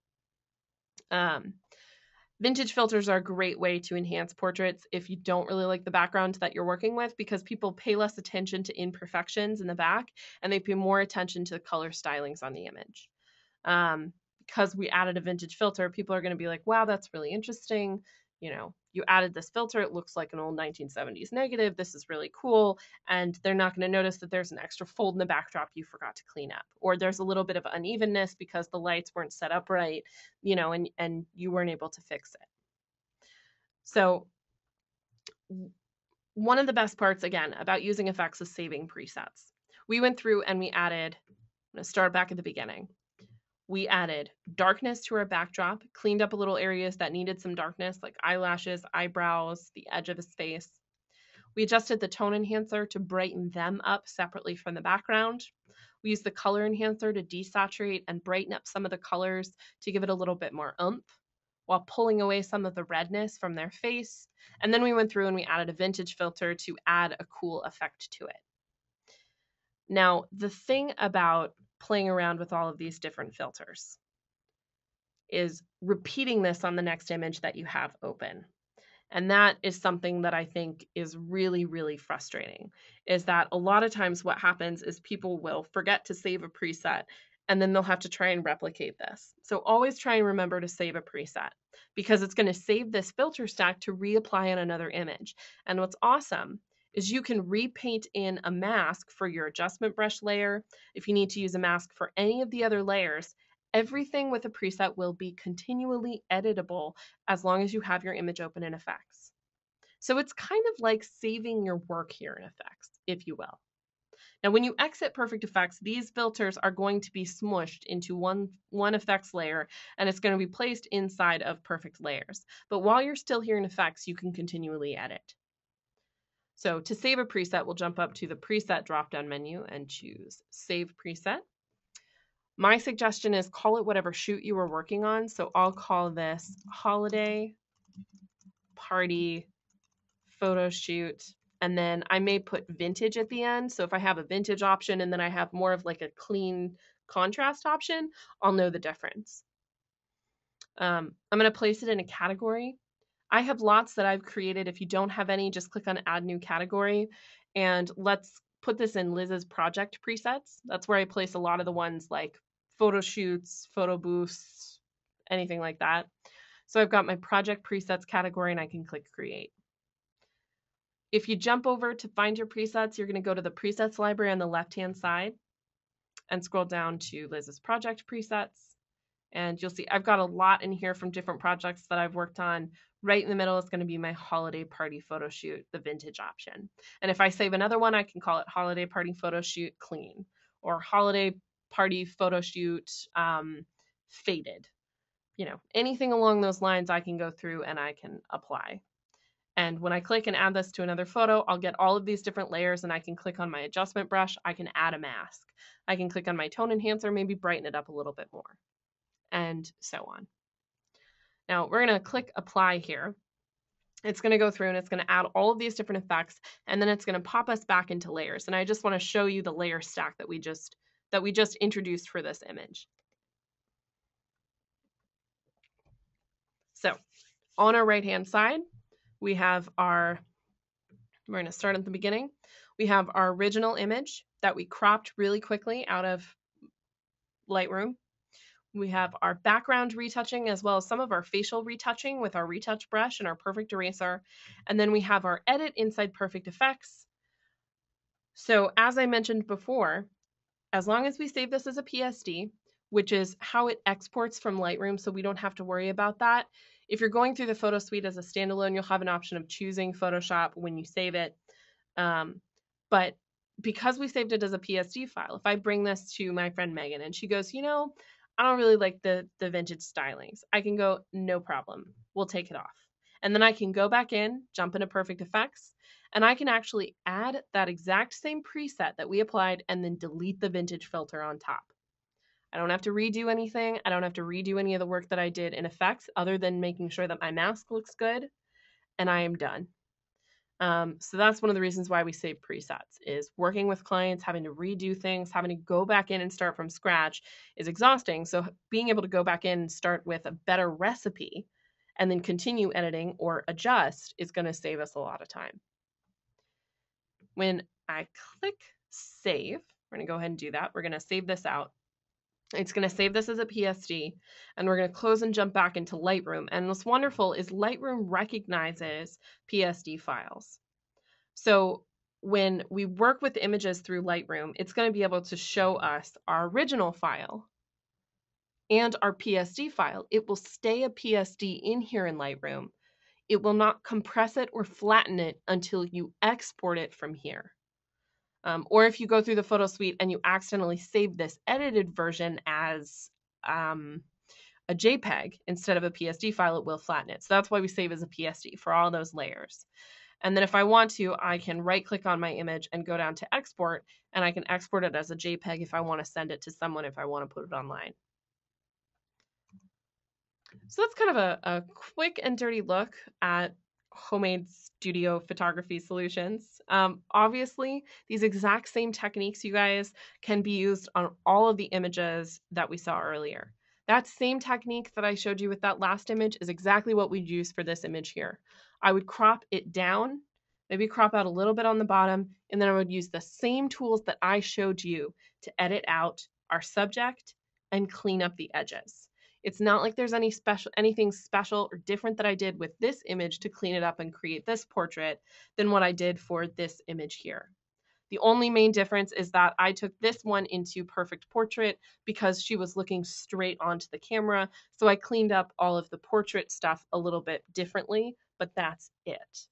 Vintage filters are a great way to enhance portraits if you don't really like the background that you're working with, because people pay less attention to imperfections in the back and they pay more attention to the color stylings on the image. Because we added a vintage filter, people are going to be like, wow, that's really interesting. You know, you added this filter, it looks like an old 1970s negative. This is really cool. And they're not going to notice that there's an extra fold in the backdrop you forgot to clean up, or there's a little bit of unevenness because the lights weren't set up right, you know, and you weren't able to fix it. So one of the best parts, again, about using effects is saving presets. We went through and we added, I'm going to start back at the beginning. We added darkness to our backdrop, cleaned up a little areas that needed some darkness, like eyelashes, eyebrows, the edge of his face. We adjusted the tone enhancer to brighten them up separately from the background. We used the color enhancer to desaturate and brighten up some of the colors to give it a little bit more oomph, while pulling away some of the redness from their face. And then we went through and we added a vintage filter to add a cool effect to it. Now, the thing about playing around with all of these different filters is repeating this on the next image that you have open. And that is something that I think is really, really frustrating, is that a lot of times what happens is people will forget to save a preset and then they'll have to try and replicate this. So always try and remember to save a preset, because it's going to save this filter stack to reapply on another image. And what's awesome is you can repaint in a mask for your adjustment brush layer. If you need to use a mask for any of the other layers, everything with a preset will be continually editable as long as you have your image open in effects. So it's kind of like saving your work here in effects, if you will. Now, when you exit perfect effects, these filters are going to be smushed into one effects layer, and it's going to be placed inside of perfect layers. But while you're still here in effects, you can continually edit. So to save a preset, we'll jump up to the preset drop-down menu and choose Save Preset. My suggestion is call it whatever shoot you were working on. So I'll call this Holiday Party Photo Shoot. And then I may put vintage at the end. So if I have a vintage option and then I have more of like a clean contrast option, I'll know the difference. I'm going to place it in a category. I have lots that I've created. If you don't have any, just click on Add New Category. And let's put this in Liz's project presets. That's where I place a lot of the ones like photo shoots, photo booths, anything like that. So I've got my project presets category and I can click Create. If you jump over to find your presets, you're going to go to the presets library on the left-hand side and scroll down to Liz's project presets. And you'll see I've got a lot in here from different projects that I've worked on. Right in the middle is going to be my holiday party photo shoot, the vintage option. And if I save another one, I can call it holiday party photo shoot clean, or holiday party photo shoot faded. You know, anything along those lines I can go through and I can apply. And when I click and add this to another photo, I'll get all of these different layers and I can click on my adjustment brush. I can add a mask. I can click on my tone enhancer, maybe brighten it up a little bit more, and so on. Now we're going to click apply here. It's going to go through and it's going to add all of these different effects, and then it's going to pop us back into layers. And I just want to show you the layer stack that we just introduced for this image. So on our right hand side, we have our We're going to start at the beginning. We have our original image that we cropped really quickly out of Lightroom. We have our background retouching as well as some of our facial retouching with our retouch brush and our perfect eraser. And then we have our edit inside perfect effects. So as I mentioned before, as long as we save this as a PSD, which is how it exports from Lightroom, so we don't have to worry about that. If you're going through the photo suite as a standalone, you'll have an option of choosing Photoshop when you save it. But because we saved it as a PSD file, if I bring this to my friend Megan and she goes, you know, I don't really like the vintage stylings, I can go, no problem, we'll take it off. And then I can go back in, jump into Perfect Effects, and I can actually add that exact same preset that we applied and then delete the vintage filter on top. I don't have to redo anything. I don't have to redo any of the work that I did in effects other than making sure that my mask looks good, and I am done. So that's one of the reasons why we save presets, is working with clients, having to redo things, having to go back in and start from scratch is exhausting. So being able to go back in and start with a better recipe and then continue editing or adjust is going to save us a lot of time. When I click save, we're going to go ahead and do that. We're going to save this out. It's going to save this as a PSD, and we're going to close and jump back into Lightroom. And what's wonderful is Lightroom recognizes PSD files. So when we work with images through Lightroom, it's going to be able to show us our original file and our PSD file. It will stay a PSD in here in Lightroom. It will not compress it or flatten it until you export it from here. Or if you go through the photo suite and you accidentally save this edited version as a JPEG instead of a PSD file, it will flatten it. So that's why we save as a PSD for all those layers. And then if I want to, I can right click on my image and go down to export, and I can export it as a JPEG if I want to send it to someone, if I want to put it online. So that's kind of a quick and dirty look at homemade studio photography solutions. Obviously, these exact same techniques, you guys, can be used on all of the images that we saw earlier. That same technique that I showed you with that last image is exactly what we'd use for this image here. I would crop it down, maybe crop out a little bit on the bottom, and then I would use the same tools that I showed you to edit out our subject and clean up the edges. It's not like there's anything special or different that I did with this image to clean it up and create this portrait than what I did for this image here. The only main difference is that I took this one into perfect portrait because she was looking straight onto the camera. So I cleaned up all of the portrait stuff a little bit differently, but that's it.